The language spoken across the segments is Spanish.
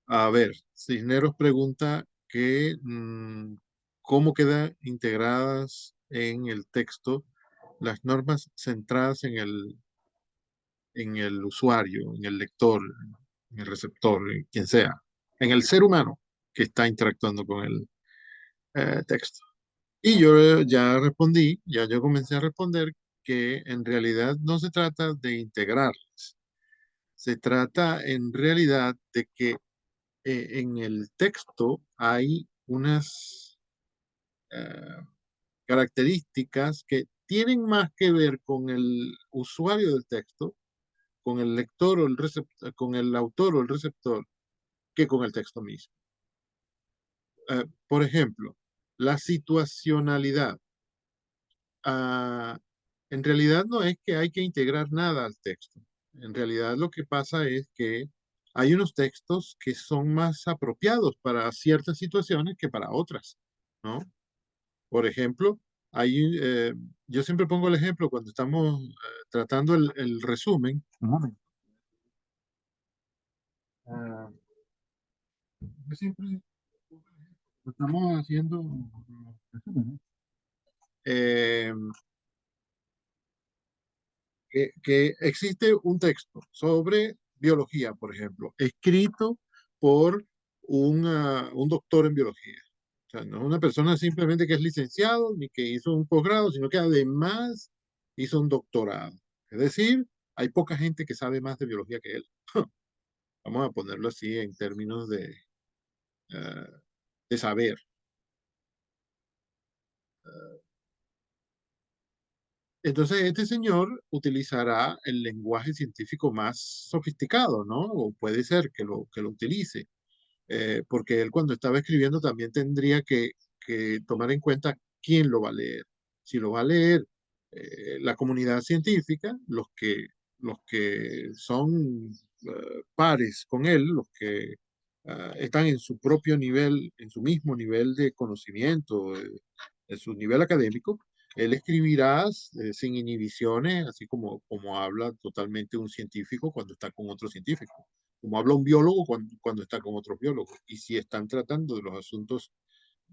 A ver, Cisneros pregunta que cómo quedan integradas en el texto las normas centradas en el usuario, en el lector, en el receptor, en quien sea, en el ser humano que está interactuando con el texto. Y yo ya respondí, ya yo comencé a responder que en realidad no se trata de integrarlas, se trata en realidad de que en el texto hay unas características que tienen más que ver con el usuario del texto, con el lector o el receptor, con el autor o el receptor, que con el texto mismo. Por ejemplo, la situacionalidad. Ah, en realidad no es que hay que integrar nada al texto. En realidad lo que pasa es que hay unos textos que son más apropiados para ciertas situaciones que para otras, ¿no? Por ejemplo, hay, yo siempre pongo el ejemplo cuando estamos tratando el resumen. Un momento. Ah, yo siempre estamos haciendo resúmenes. Eh, que existe un texto sobre biología, por ejemplo, escrito por un doctor en biología. O sea, no es una persona simplemente que es licenciado ni que hizo un posgrado, sino que además hizo un doctorado. Es decir, hay poca gente que sabe más de biología que él. Vamos a ponerlo así en términos eh, de saber. Entonces, este señor utilizará el lenguaje científico más sofisticado, ¿no? O puede ser que lo utilice, porque él cuando estaba escribiendo también tendría que tomar en cuenta quién lo va a leer. Si lo va a leer la comunidad científica, los que son pares con él, los que están en su propio nivel, en su mismo nivel de conocimiento, en su nivel académico, él escribirá sin inhibiciones, así como habla totalmente un científico cuando está con otro científico, como habla un biólogo cuando está con otros biólogos. Y si están tratando de los asuntos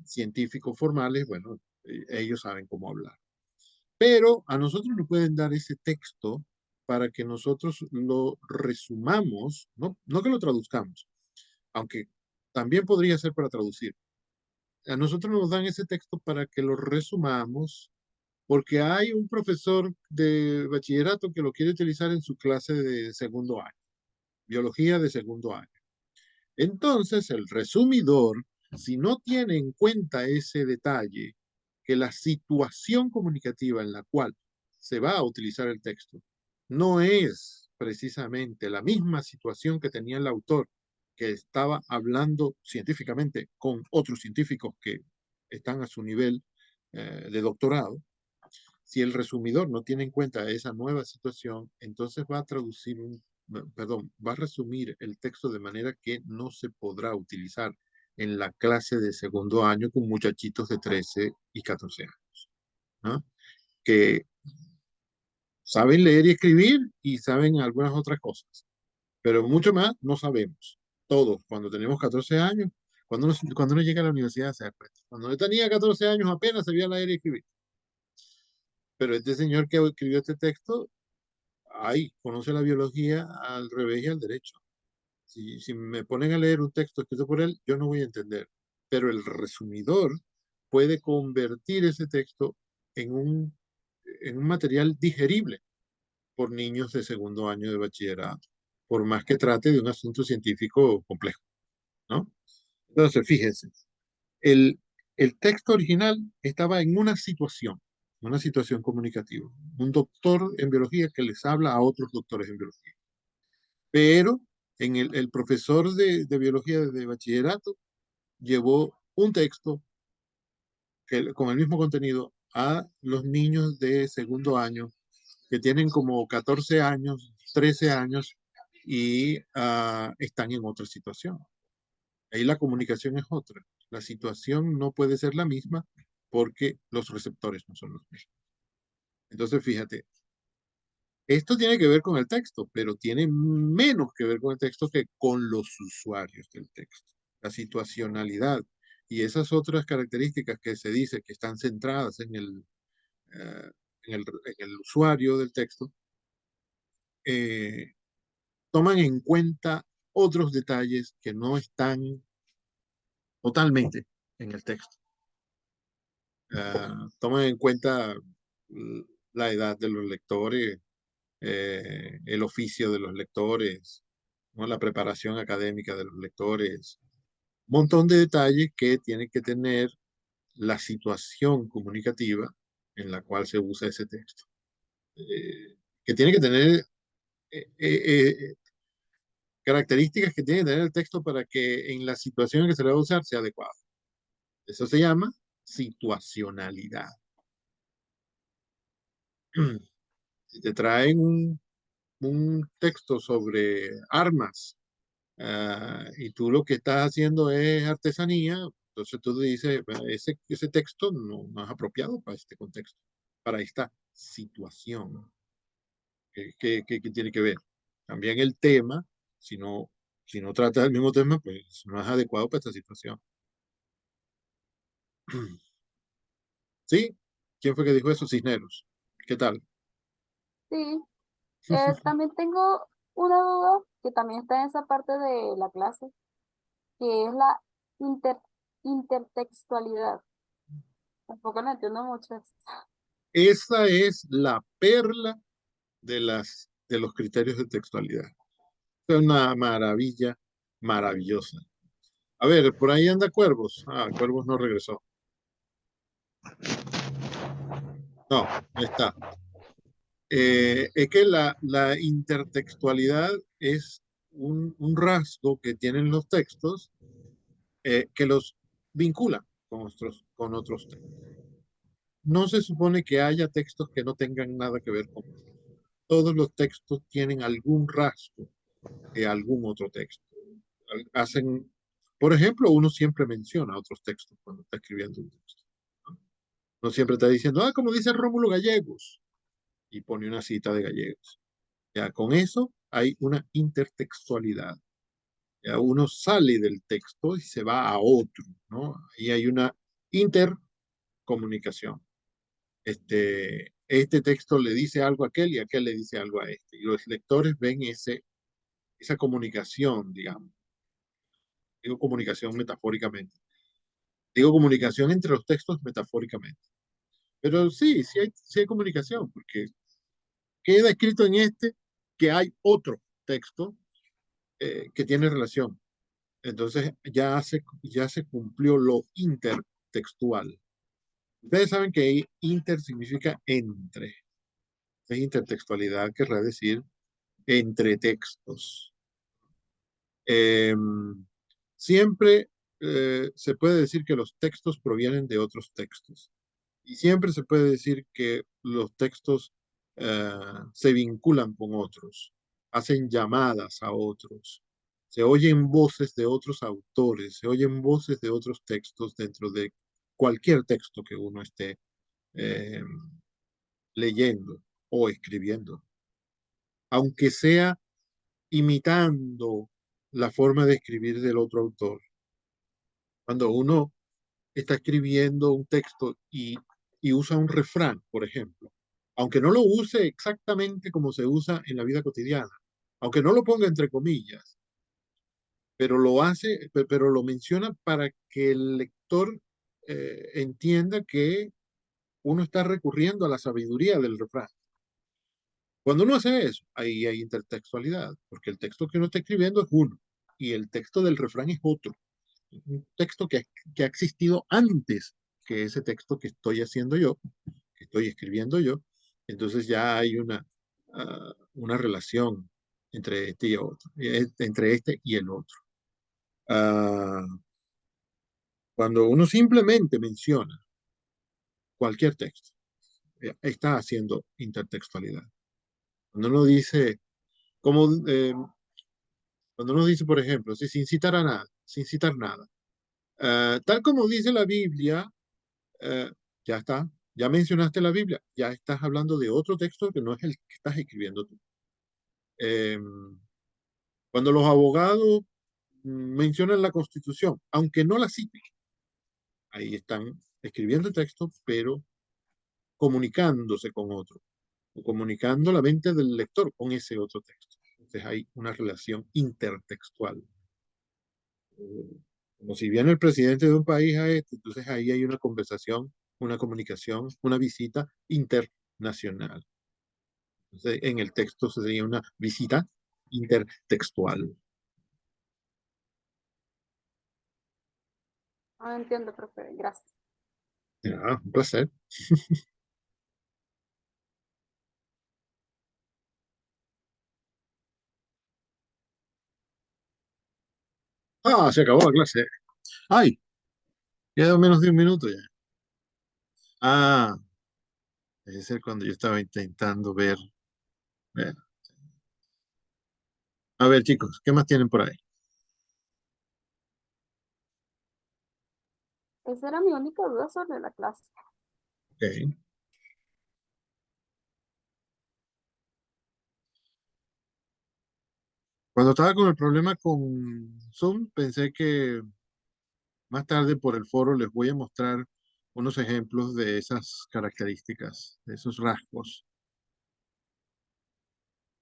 científicos formales, bueno, ellos saben cómo hablar. Pero a nosotros nos pueden dar ese texto para que nosotros lo resumamos, no que lo traduzcamos, aunque también podría ser para traducir. A nosotros nos dan ese texto para que lo resumamos, porque hay un profesor de bachillerato que lo quiere utilizar en su clase de segundo año, biología de segundo año. Entonces, el resumidor, si no tiene en cuenta ese detalle, que la situación comunicativa en la cual se va a utilizar el texto no es precisamente la misma situación que tenía el autor, que estaba hablando científicamente con otros científicos que están a su nivel de doctorado. Si el resumidor no tiene en cuenta esa nueva situación, entonces va a traducir perdón, va a resumir el texto de manera que no se podrá utilizar en la clase de segundo año con muchachitos de 13 y 14 años, ¿no? Que saben leer y escribir y saben algunas otras cosas, pero mucho más no sabemos. Todos, cuando tenemos 14 años, cuando uno llega a la universidad se da cuenta. Cuando yo tenía 14 años apenas sabía leer y escribir. Pero este señor que escribió este texto, ay, conoce la biología al revés y al derecho. Si me ponen a leer un texto escrito por él, yo no voy a entender. Pero el resumidor puede convertir ese texto en en un material digerible por niños de segundo año de bachillerato, por más que trate de un asunto científico complejo, ¿no? Entonces, fíjense, el, el texto original estaba en una situación comunicativa. Un doctor en biología que les habla a otros doctores en biología. Pero el profesor de biología de bachillerato llevó un texto con el mismo contenido a los niños de segundo año que tienen como 14 años, 13 años y están en otra situación. Ahí la comunicación es otra. La situación no puede ser la misma porque los receptores no son los mismos. Entonces, fíjate, Esto tiene que ver con el texto, pero tiene menos que ver con el texto que con los usuarios del texto. La situacionalidad y esas otras características que se dice que están centradas eh, en el usuario del texto, eh, toman en cuenta otros detalles que no están totalmente en el texto. Toman en cuenta la edad de los lectores, el oficio de los lectores, ¿no? La preparación académica de los lectores, un montón de detalles que tiene que tener la situación comunicativa en la cual se usa ese texto. Que tiene que tener características que tiene que tener el texto para que en la situación en que se le va a usar sea adecuado. Eso se llama situacionalidad. Si te traen un texto sobre armas, y tú lo que estás haciendo es artesanía, entonces tú dices, "Bueno, ese texto no es apropiado para este contexto, para esta situación que tiene que ver. También el tema, si no, si no trata del mismo tema, pues no es adecuado para esta situación. ¿Sí? ¿Quién fue que dijo eso? Cisneros. ¿Qué tal? Sí, también tengo una duda que también está en esa parte de la clase, que es la inter- intertextualidad. Tampoco no entiendo mucho esto. Esa es la perla de los criterios de textualidad. Es una maravilla maravillosa. A ver, por ahí anda Cuervos. Ah, Cuervos no regresó. No, ahí está. Es que la intertextualidad es un rasgo que tienen los textos que los vinculan con otros textos. No se supone que haya textos que no tengan nada que ver con otros. Todos los textos tienen algún rasgo de algún otro texto. Hacen, por ejemplo, uno siempre menciona otros textos cuando está escribiendo un texto. ¿No? Uno siempre está diciendo, ah, como dice Rómulo Gallegos, y pone una cita de Gallegos. Ya con eso hay una intertextualidad. Ya uno sale del texto y se va a otro, ¿no? Ahí hay una intercomunicación. Este texto le dice algo a aquel y aquel le dice algo a este. Y los lectores ven esa comunicación, digamos. Digo comunicación metafóricamente. Digo comunicación entre los textos metafóricamente. Pero sí, sí hay comunicación, porque queda escrito en este que hay otro texto que tiene relación. Entonces ya se cumplió lo intertextual. Ustedes saben que inter significa entre. Es intertextualidad, querrá decir entre textos. Eh, siempre se puede decir que los textos provienen de otros textos. Y siempre se puede decir que los textos se vinculan con otros, hacen llamadas a otros, se oyen voces de otros autores, se oyen voces de otros textos dentro de cualquier texto que uno esté eh, leyendo o escribiendo, aunque sea imitando la forma de escribir del otro autor. Cuando uno está escribiendo un texto y usa un refrán, por ejemplo, aunque no lo use exactamente como se usa en la vida cotidiana, aunque no lo ponga entre comillas, pero lo hace, pero lo menciona para que el lector entienda que uno está recurriendo a la sabiduría del refrán. Cuando uno hace eso, ahí hay intertextualidad, porque el texto que uno está escribiendo es uno y el texto del refrán es otro. Un texto que ha existido antes que ese texto que estoy haciendo yo, que estoy escribiendo yo. Entonces ya hay una relación entre este y otro, entre este y el otro. Uh, cuando uno simplemente menciona cualquier texto, está haciendo intertextualidad. Cuando uno dice, como, cuando uno dice, por ejemplo, si sin citar a nada, sin citar nada, tal como dice la Biblia, ya está. Ya mencionaste la Biblia, ya estás hablando de otro texto que no es el que estás escribiendo tú. Em, Cuando los abogados mencionan la Constitución, aunque no la citen, ahí están escribiendo el texto, pero comunicándose con otro, o comunicando la mente del lector con ese otro texto. Entonces hay una relación intertextual. Como si viene el presidente de un país a este, entonces ahí hay una conversación, una comunicación, una visita internacional. Entonces, en el texto sería una visita intertextual. Ah, entiendo, profe. Gracias. Ah, un placer. Ah, se acabó la clase. Ay, queda menos de un minuto ya. Ah, debe ser cuando yo estaba intentando ver. Bueno, a ver, chicos, ¿qué más tienen por ahí? Esa era mi única duda sobre la clase. Ok. Cuando estaba con el problema con Zoom, pensé que más tarde por el foro les voy a mostrar unos ejemplos de esas características, de esos rasgos.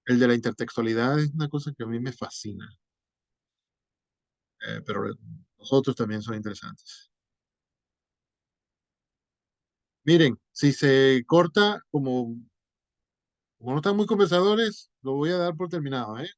El de la intertextualidad es una cosa que a mí me fascina, pero los otros también son interesantes. Miren, si se corta, como no están muy conversadores, lo voy a dar por terminado, ¿eh?